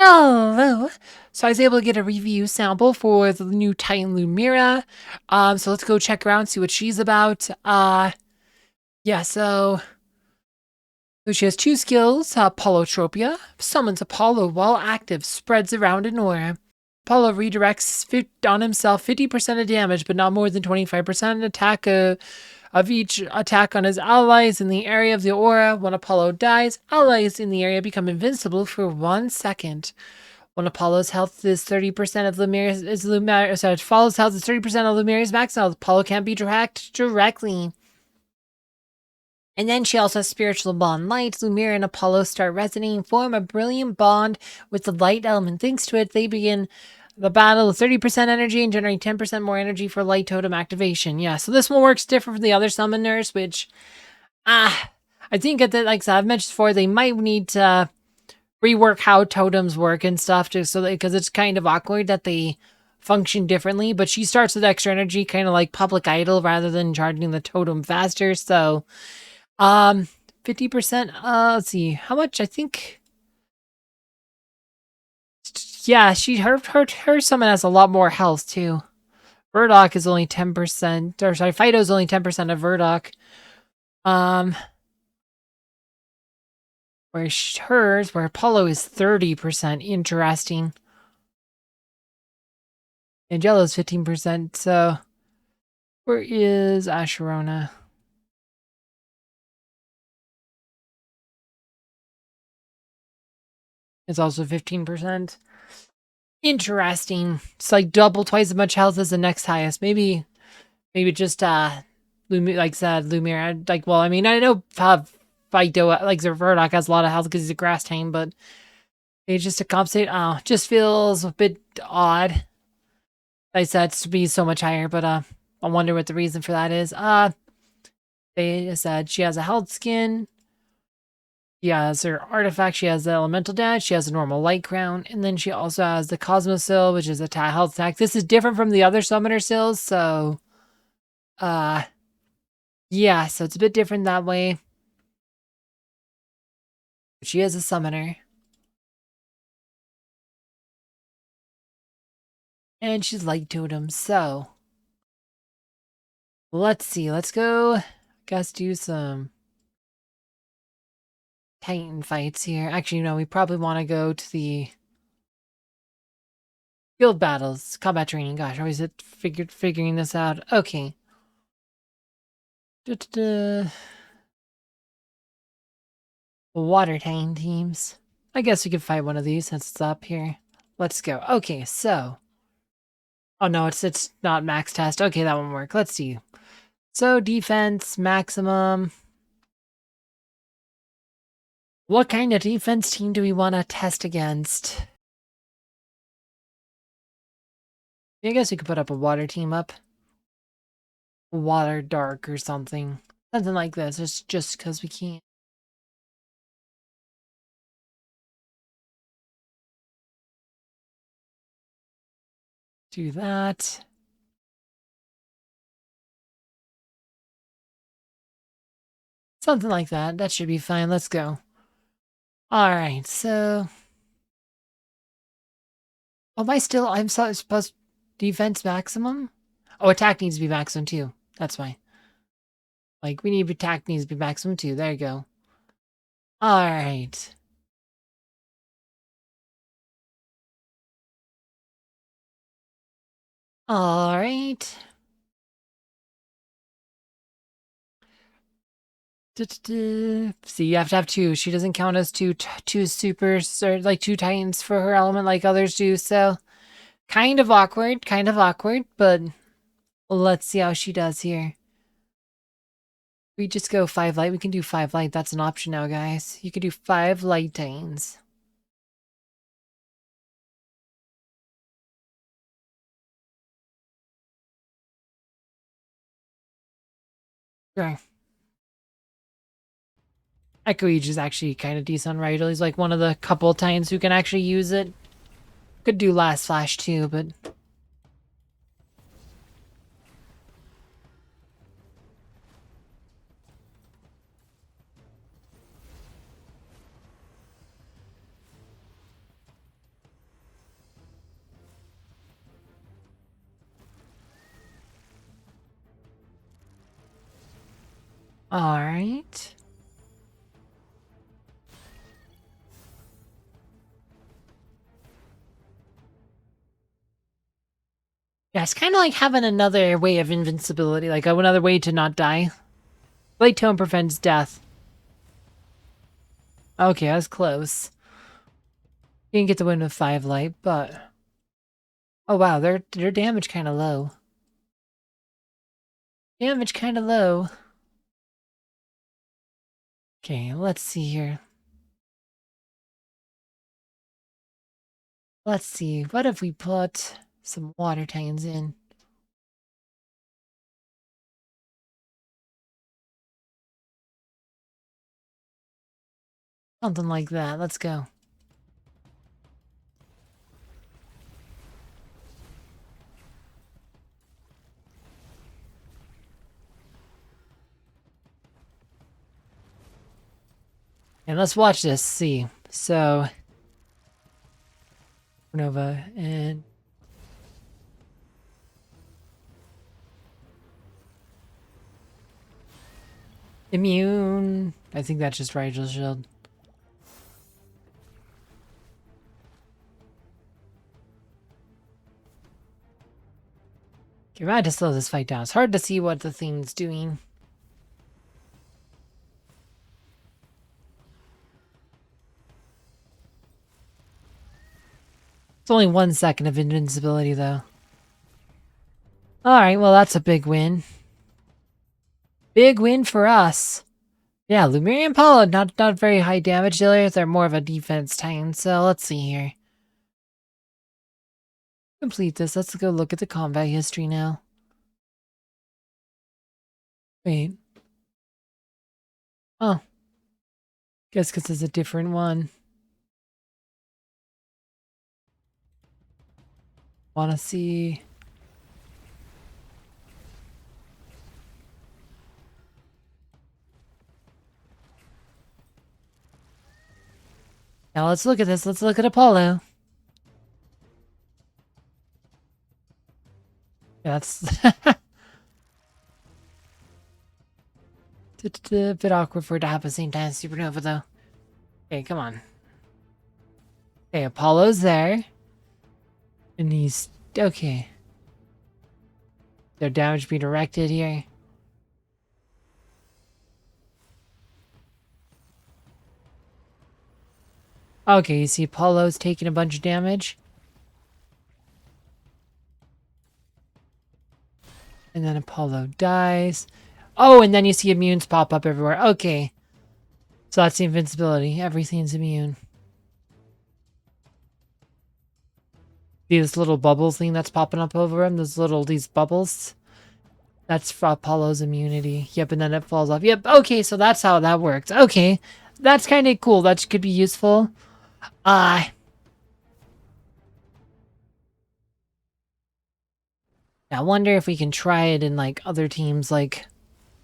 Hello. So I was able to get a review sample for the new Titan Lumira. So let's go check her out and see what she's about. Yeah, so she has two skills, Polytropia, summons Apollo while active, spreads around an aura. Apollo redirects on himself 50% of damage, but not more than 25% attack of each attack on his allies in the area of the aura. When Apollo dies, allies in the area become invincible for 1 second. When Apollo's health is 30% of Apollo's health is 30% of Lumira's max health, Apollo can't be tracked directly. And then she also has Spiritual Bond Light. Lumira and Apollo start resonating, form a brilliant bond with the light element. Thanks to it, they begin the battle with 30% energy and generate 10% more energy for light totem activation. Yeah, so this one works different from the other summoners, which, I think that, like I've mentioned before, they might need to rework how totems work and stuff, just so because it's kind of awkward that they function differently. But she starts with extra energy, kind of like Public Idol, rather than charging the totem faster. So, 50%. Let's see how much. I think, yeah, her summon has a lot more health too. Verdok is only 10%, or sorry, Fido is only 10% of Verdok. Um, where Apollo is 30%. Interesting. Angelo's 15%. So where is Asherona? It's also 15%. Interesting. It's like double, twice as much health as the next highest. Maybe just like said, Lumira. Like, well, I mean, I know Fido, like Zerverdock has a lot of health because he's a grass tame, but it's just to compensate. Oh, just feels a bit odd. I said to be so much higher, but I wonder what the reason for that is. They said she has a health skin. She has her artifact, she has the elemental dash, she has a normal light crown, and then she also has the Cosmos Seal, which is a health attack. This is different from the other summoner seals, so uh yeah, so it's a bit different that way. She is a summoner. And she's light totem, so let's see. Let's go, I guess, do some Titan fights here. Actually, no, we probably want to go to the field battles, combat training. Gosh, I always figuring this out. Okay. Da-da-da. Water Titan teams. I guess we could fight one of these since it's up here. Let's go. Okay, so. Oh no, it's not max test. Okay, that won't work. Let's see. So defense maximum. What kind of defense team do we want to test against? I guess we could put up a water team up. Water dark or something. Something like this. It's just because we can't. Do that. Something like that. That should be fine. Let's go. Alright, so. Oh, I'm supposed defense maximum? Oh, attack needs to be maximum too. That's fine. Like, we need attack needs to be maximum too. There you go. Alright. Alright. See, you have to have two. She doesn't count as two supers or like two titans for her element like others do, so kind of awkward, but let's see how she does here. We just go 5 light. We can do 5 light. That's an option now, guys. You can do 5 light titans. Sure. Echoage is actually kind of decent on Rydell. He's like one of the couple titans who can actually use it. Could do last flash too, but Alright. Yeah, it's kind of like having another way of invincibility, like another way to not die. Light tone prevents death. Okay, that was close. You can get the win with 5 light, but... Oh wow, their damage kind of low. Damage kind of low. Okay, let's see here. Let's see, what if we put some water titans in? Something like that, let's go. And let's watch this, see. So... Nova and... Immune. I think that's just Rigel's shield. Okay, we're about to slow this fight down. It's hard to see what the thing's doing. It's only 1 second of invincibility, though. Alright, well, that's a big win. Big win for us. Yeah, Lumira and Apollo, not very high damage dealers. They're more of a defense titan, so let's see here. Complete this. Let's go look at the combat history now. Wait. Oh. Guess because it's a different one. Wanna see... Now let's look at this. Let's look at Apollo. Yeah, that's... a bit awkward for it to happen at the same time as Supernova, though. Okay, come on. Okay, Apollo's there. And he's... Okay. Their damage being directed here. Okay, you see Apollo's taking a bunch of damage. And then Apollo dies. Oh, and then you see immunes pop up everywhere. Okay. So that's the invincibility. Everything's immune. See this little bubbles thing that's popping up over him? These bubbles? That's for Apollo's immunity. Yep, and then it falls off. Yep, okay, so that's how that works. Okay. That's kind of cool. That could be useful. I wonder if we can try it in, like, other teams, like,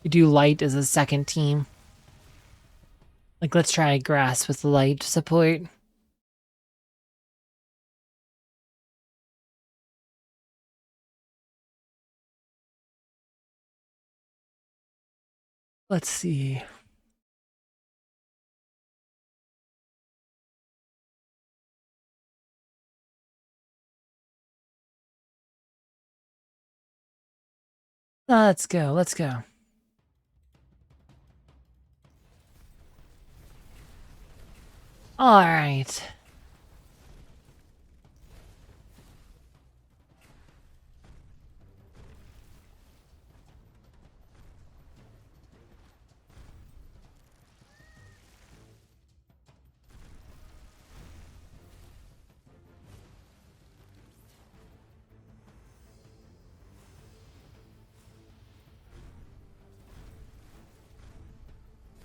we do light as a second team. Like, let's try grass with light support. Let's see. Let's go, let's go. Alright.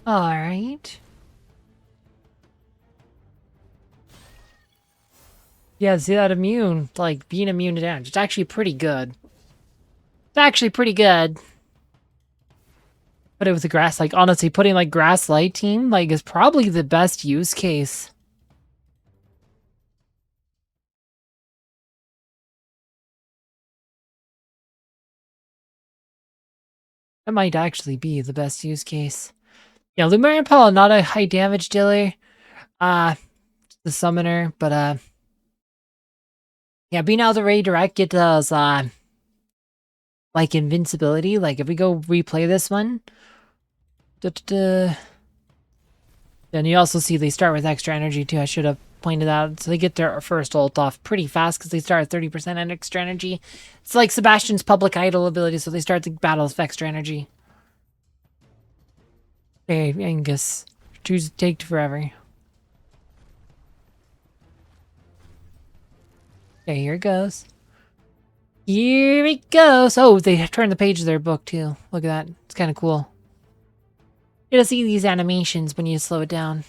Alright. Yeah, see that immune, like, being immune to damage. It's actually pretty good. It's actually pretty good. But it was a grass, like, honestly, putting, like, grass light team, like, is probably the best use case. That might actually be the best use case. Yeah, Lumira and Apollo, not a high damage dealer. The summoner, but yeah, being able to redirect get those like invincibility. Like if we go replay this one, then you also see they start with extra energy too. I should have pointed out. So they get their first ult off pretty fast because they start at 30% and extra energy. It's like Sebastian's public idol ability, so they start the battle with extra energy. Hey, Angus, choose to take forever. Okay, here it goes. Here it goes. Oh, they turned the page of their book too. Look at that. It's kind of cool. You gotta see these animations when you slow it down.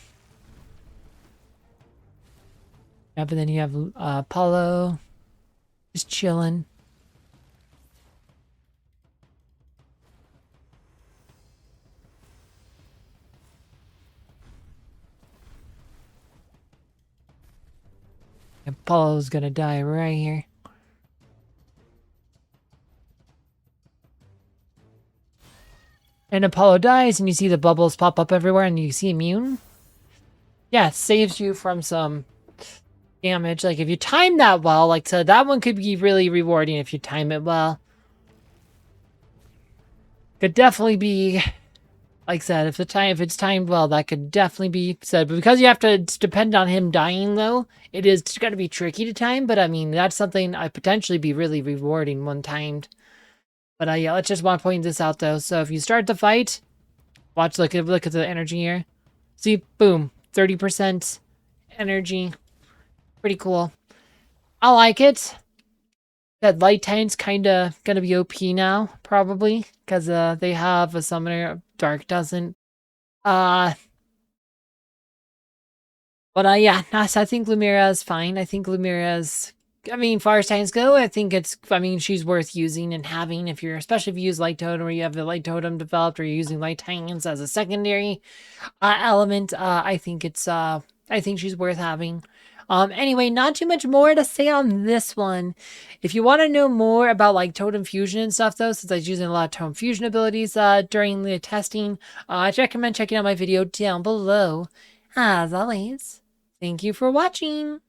Yeah, but then you have Apollo just chilling. Apollo's gonna die right here. And Apollo dies, and you see the bubbles pop up everywhere, and you see immune. Yeah, it saves you from some damage. Like, if you time that well, like, so that one could be really rewarding if you time it well. Could definitely be, like I said, if it's timed well, that could definitely be said. But because you have to depend on him dying, though, it is going to be tricky to time. But, I mean, that's something I potentially be really rewarding when timed. But, yeah, let's just want to point this out, though. So, if you start the fight, watch, look at the energy here. See, boom, 30% energy. Pretty cool. I like it. That Light Titan's kind of going to be OP now, probably. Because they have a summoner. Dark doesn't. But yeah, I think Lumira is fine. I think Lumira's, I mean, far as Titans go, I mean, she's worth using and having especially if you use Light Totem or you have the Light Totem developed or you're using Light Titans as a secondary element. I think she's worth having. Anyway, not too much more to say on this one. If you want to know more about like totem fusion and stuff though, since I was using a lot of totem fusion abilities during the testing, I recommend checking out my video down below. As always, thank you for watching.